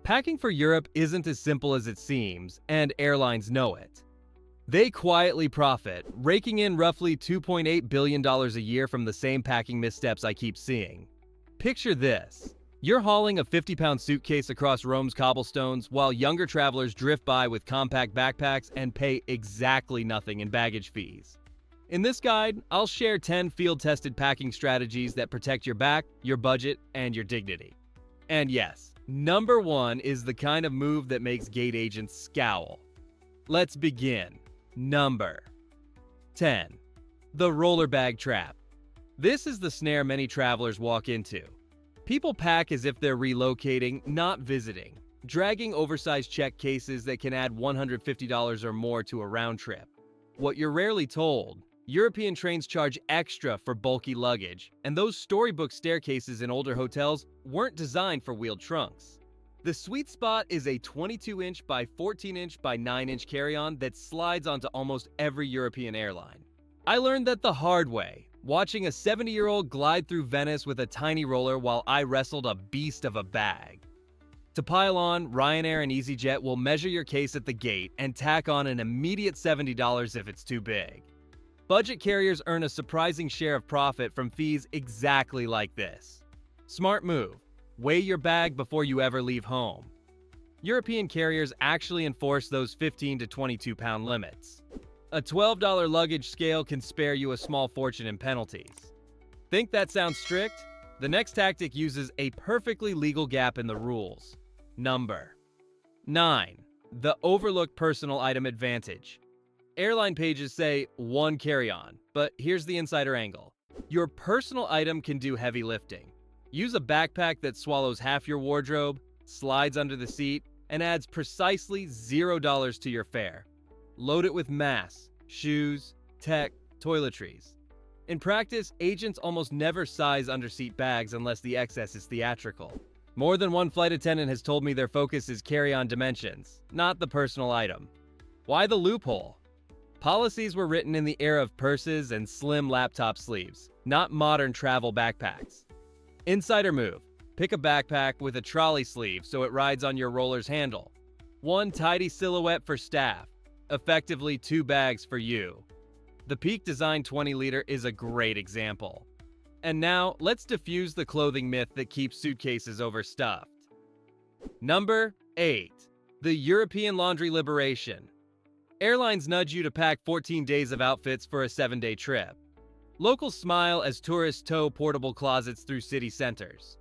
Packing for Europe isn't as simple as it seems, and airlines know it. They quietly profit, raking in roughly $2.8 billion a year from the same packing missteps I keep seeing. Picture this. You're hauling a 50-pound suitcase across Rome's cobblestones while younger travelers drift by with compact backpacks and pay exactly nothing in baggage fees. In this guide, I'll share 10 field-tested packing strategies that protect your back, your budget, and your dignity. And yes, number 1 is the kind of move that makes gate agents scowl. Let's begin. Number 10. The roller bag trap. This is the snare many travelers walk into. People pack as if they're relocating, not visiting, dragging oversized check cases that can add $150 or more to a round trip. What you're rarely told, European trains charge extra for bulky luggage, and those storybook staircases in older hotels weren't designed for wheeled trunks. The sweet spot is a 22-inch by 14-inch by 9-inch carry-on that slides onto almost every European airline. I learned that the hard way, watching a 70-year-old glide through Venice with a tiny roller while I wrestled a beast of a bag. To pile on, Ryanair and EasyJet will measure your case at the gate and tack on an immediate $70 if it's too big. Budget carriers earn a surprising share of profit from fees exactly like this. Smart move. Weigh your bag before you ever leave home. European carriers actually enforce those 15 to 22 pound limits. A $12 luggage scale can spare you a small fortune in penalties. Think that sounds strict? The next tactic uses a perfectly legal gap in the rules. Number 9. The overlooked personal item advantage. Airline pages say one carry-on, but here's the insider angle. Your personal item can do heavy lifting. Use a backpack that swallows half your wardrobe, slides under the seat, and adds precisely $0 to your fare. Load it with masks, shoes, tech, toiletries. In practice, agents almost never size underseat bags unless the excess is theatrical. More than one flight attendant has told me their focus is carry-on dimensions, not the personal item. Why the loophole? Policies were written in the era of purses and slim laptop sleeves, not modern travel backpacks. Insider move. Pick a backpack with a trolley sleeve so it rides on your roller's handle. One tidy silhouette for staff. Effectively 2 bags for you. The Peak Design 20-liter is a great example. And now, let's diffuse the clothing myth that keeps suitcases overstuffed. Number 8. The European laundry liberation. Airlines nudge you to pack 14 days of outfits for a 7-day trip. Locals smile as tourists tow portable closets through city centers.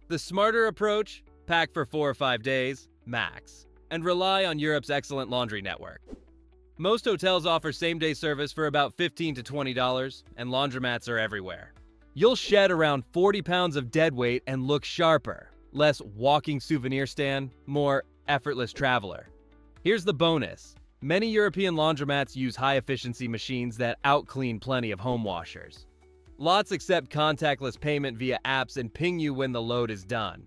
The smarter approach? Pack for 4 or 5 days, max, and rely on Europe's excellent laundry network. Most hotels offer same-day service for about $15 to $20, and laundromats are everywhere. You'll shed around 40 pounds of dead weight and look sharper. Less walking souvenir stand, more effortless traveler. Here's the bonus. Many European laundromats use high-efficiency machines that out-clean plenty of home washers. Lots accept contactless payment via apps and ping you when the load is done.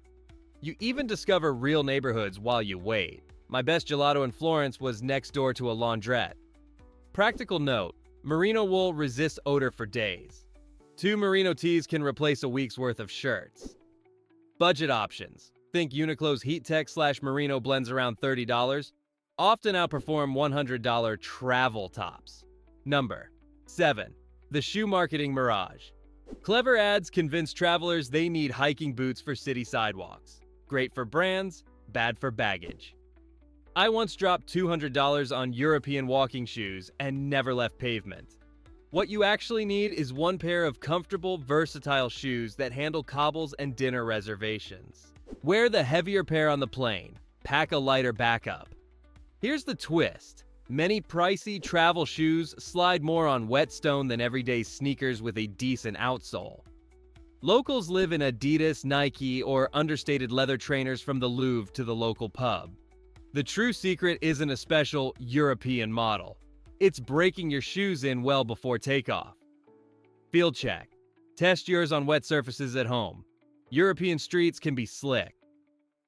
You even discover real neighborhoods while you wait. My best gelato in Florence was next door to a laundrette. Practical note, merino wool resists odor for days. 2 merino tees can replace a week's worth of shirts. Budget options. Think Uniqlo's Heat Tech/Merino blends around $30. Often outperform $100 travel tops. Number 7. The shoe marketing mirage. Clever ads convince travelers they need hiking boots for city sidewalks. Great for brands, bad for baggage. I once dropped $200 on European walking shoes and never left pavement. What you actually need is one pair of comfortable, versatile shoes that handle cobbles and dinner reservations. Wear the heavier pair on the plane. Pack a lighter backup. Here's the twist. Many pricey travel shoes slide more on wet stone than everyday sneakers with a decent outsole. Locals live in Adidas, Nike, or understated leather trainers from the Louvre to the local pub. The true secret isn't a special European model. It's breaking your shoes in well before takeoff. Field check. Test yours on wet surfaces at home. European streets can be slick.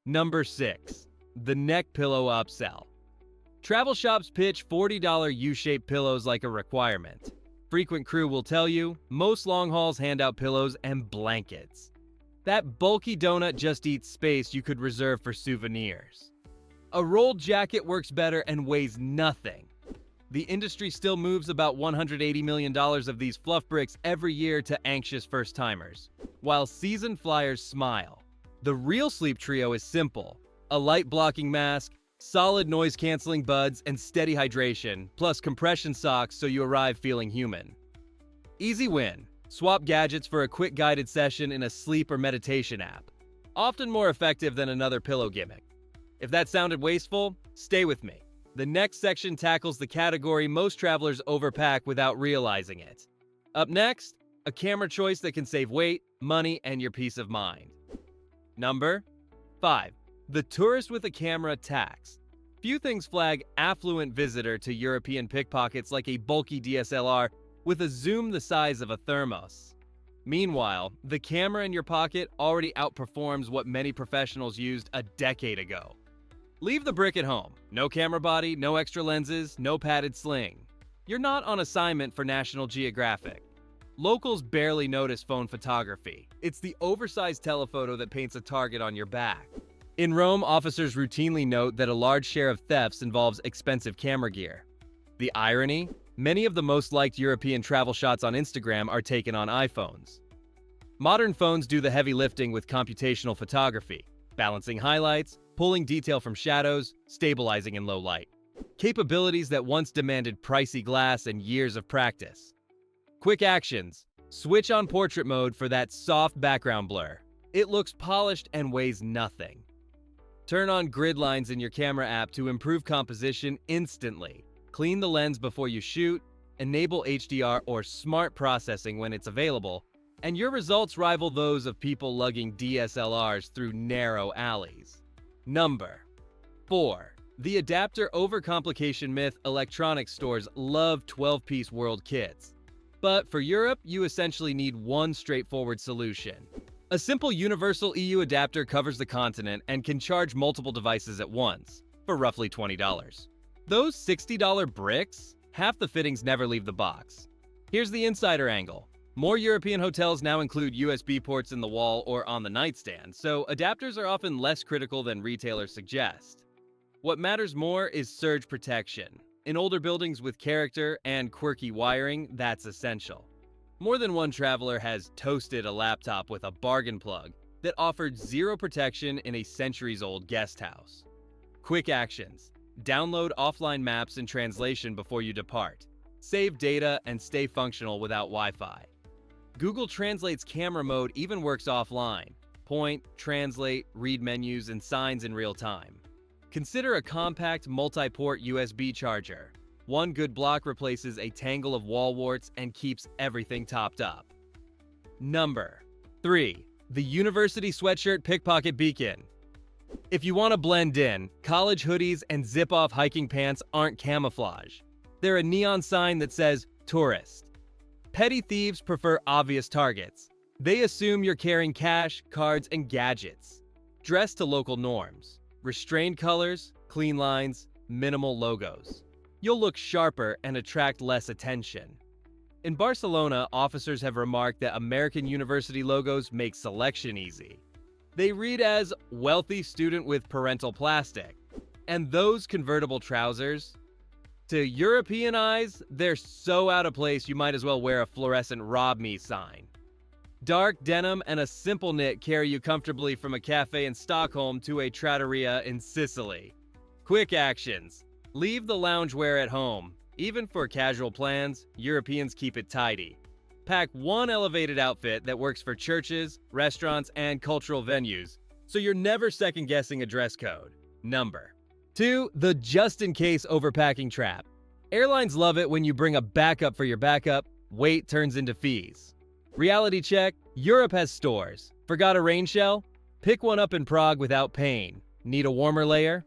Number 6. The neck pillow upsell. Travel shops pitch $40 U-shaped pillows like a requirement. Frequent crew will tell you, most long hauls hand out pillows and blankets. That bulky donut just eats space you could reserve for souvenirs. A rolled jacket works better and weighs nothing. The industry still moves about $180 million of these fluff bricks every year to anxious first-timers, while seasoned flyers smile. The real sleep trio is simple: a light-blocking mask, solid noise-canceling buds, and steady hydration, plus compression socks so you arrive feeling human. Easy win. Swap gadgets for a quick guided session in a sleep or meditation app. Often more effective than another pillow gimmick. If that sounded wasteful, stay with me. The next section tackles the category most travelers overpack without realizing it. Up next, a camera choice that can save weight, money, and your peace of mind. Number 5. The tourist with a camera tax. Few things flag affluent visitor to European pickpockets like a bulky DSLR with a zoom the size of a thermos. Meanwhile, the camera in your pocket already outperforms what many professionals used a decade ago. Leave the brick at home. No camera body, no extra lenses, no padded sling. You're not on assignment for National Geographic. Locals barely notice phone photography. It's the oversized telephoto that paints a target on your back. In Rome, officers routinely note that a large share of thefts involves expensive camera gear. The irony? Many of the most liked European travel shots on Instagram are taken on iPhones. Modern phones do the heavy lifting with computational photography, balancing highlights, pulling detail from shadows, stabilizing in low light. Capabilities that once demanded pricey glass and years of practice. Quick actions. Switch on portrait mode for that soft background blur. It looks polished and weighs nothing. Turn on grid lines in your camera app to improve composition instantly. Clean the lens before you shoot, enable HDR or smart processing when it's available, and your results rival those of people lugging DSLRs through narrow alleys. Number 4. The adapter overcomplication myth. Electronics stores love 12-piece world kits. But for Europe, you essentially need one straightforward solution. A simple universal EU adapter covers the continent and can charge multiple devices at once, for roughly $20. Those $60 bricks? Half the fittings never leave the box. Here's the insider angle. More European hotels now include USB ports in the wall or on the nightstand, so adapters are often less critical than retailers suggest. What matters more is surge protection. In older buildings with character and quirky wiring, that's essential. More than one traveler has toasted a laptop with a bargain plug that offered zero protection in a centuries-old guest house. Quick actions. Download offline maps and translation before you depart. Save data and stay functional without Wi-Fi. Google Translate's camera mode even works offline. Point, translate, read menus and signs in real time. Consider a compact multi-port USB charger. One good block replaces a tangle of wall warts and keeps everything topped up. Number 3. The University Sweatshirt Pickpocket Beacon. If you want to blend in, college hoodies and zip-off hiking pants aren't camouflage. They're a neon sign that says tourist. Petty thieves prefer obvious targets. They assume you're carrying cash, cards, and gadgets. Dress to local norms. Restrained colors, clean lines, minimal logos. You'll look sharper and attract less attention. In Barcelona, officers have remarked that American university logos make selection easy. They read as wealthy student with parental plastic. And those convertible trousers? To European eyes, they're so out of place you might as well wear a fluorescent "Rob Me" sign. Dark denim and a simple knit carry you comfortably from a cafe in Stockholm to a trattoria in Sicily. Quick actions. Leave the loungewear at home. Even for casual plans, Europeans keep it tidy. Pack one elevated outfit that works for churches, restaurants, and cultural venues, so you're never second-guessing a dress code. Number 2. The just-in-case overpacking trap. Airlines love it when you bring a backup for your backup. Weight turns into fees. Reality check. Europe has stores. Forgot a rain shell? Pick one up in Prague without pain. Need a warmer layer?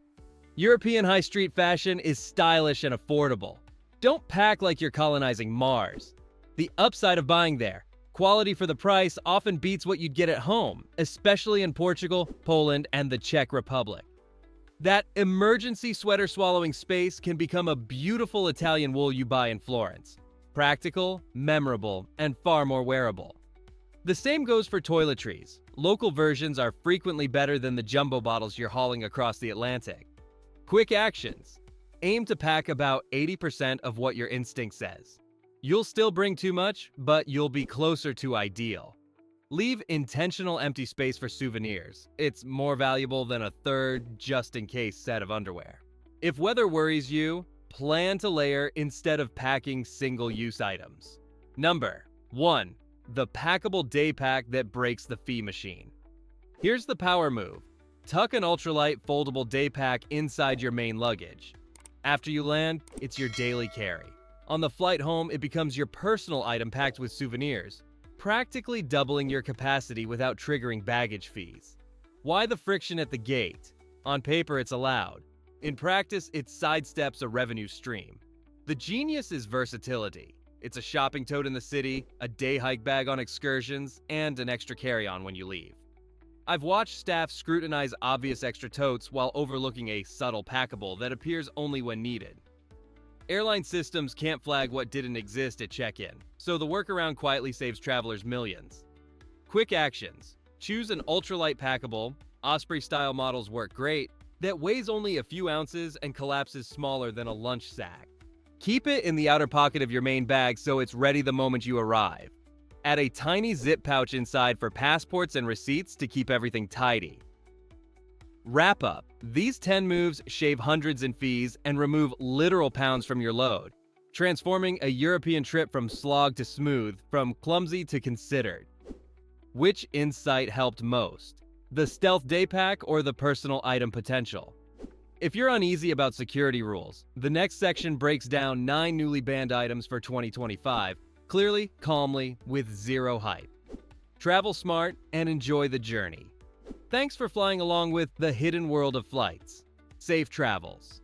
European high street fashion is stylish and affordable. Don't pack like you're colonizing Mars. The upside of buying there: quality for the price often beats what you'd get at home, especially in Portugal, Poland, and the Czech Republic. That emergency sweater swallowing space can become a beautiful Italian wool you buy in Florence. Practical, memorable, and far more wearable. The same goes for toiletries. Local versions are frequently better than the jumbo bottles you're hauling across the Atlantic. Quick actions. Aim to pack about 80% of what your instinct says. You'll still bring too much, but you'll be closer to ideal. Leave intentional empty space for souvenirs. It's more valuable than a third, just-in-case set of underwear. If weather worries you, plan to layer instead of packing single-use items. Number 1. The packable day pack that breaks the fee machine. Here's the power move. Tuck an ultralight foldable day pack inside your main luggage. After you land, it's your daily carry. On the flight home, it becomes your personal item packed with souvenirs, practically doubling your capacity without triggering baggage fees. Why the friction at the gate? On paper, it's allowed. In practice, it sidesteps a revenue stream. The genius is versatility. It's a shopping tote in the city, a day hike bag on excursions, and an extra carry-on when you leave. I've watched staff scrutinize obvious extra totes while overlooking a subtle packable that appears only when needed. Airline systems can't flag what didn't exist at check-in, so the workaround quietly saves travelers millions. Quick actions. Choose an ultralight packable, Osprey-style models work great, that weighs only a few ounces and collapses smaller than a lunch sack. Keep it in the outer pocket of your main bag so it's ready the moment you arrive. Add a tiny zip pouch inside for passports and receipts to keep everything tidy. Wrap up. These 10 moves shave hundreds in fees and remove literal pounds from your load, transforming a European trip from slog to smooth, from clumsy to considered. Which insight helped most? The stealth day pack or the personal item potential? If you're uneasy about security rules, the next section breaks down 9 newly banned items for 2025, clearly, calmly, with zero hype. Travel smart and enjoy the journey. Thanks for flying along with the hidden world of flights. Safe travels.